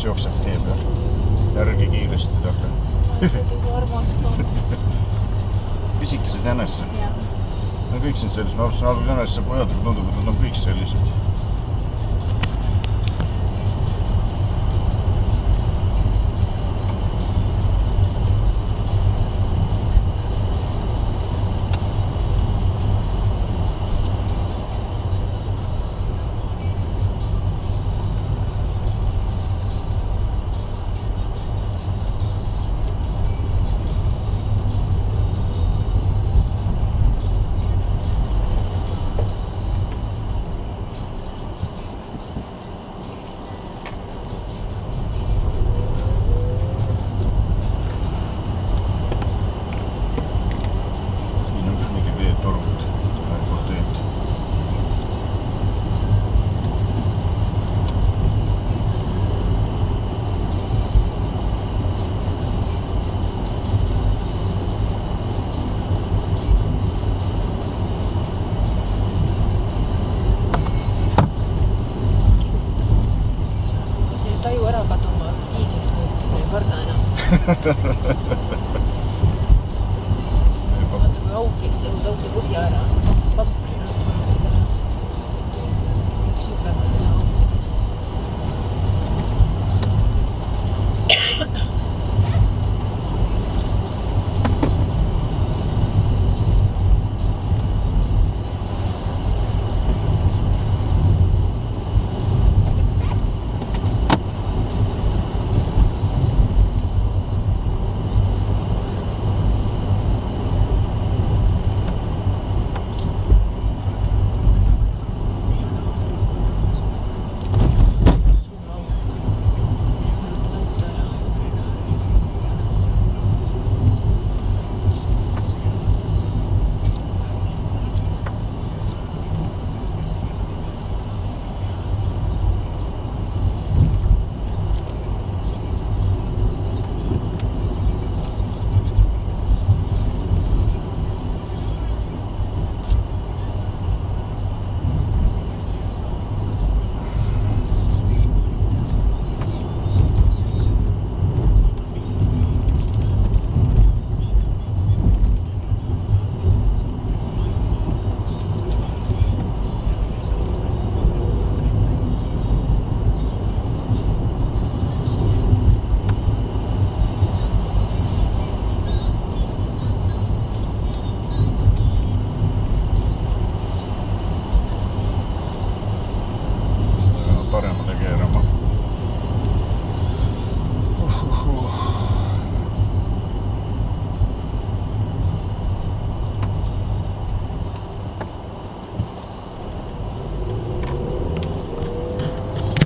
kes jookseb tee peal. Järgi kiiresti taga. Muidugi armastan. Pisikesed jänesse. Jah. No kõik siin sellised, ma arvasin algul jänesse pojad, aga tundub, et nad on kõik sellised. Taju ära kaduma, rutiinseks muutunud ei võrna enam. Vaata, kui augliks jõud auto põhja ära. Pampri ära. Üks sügavalt teha.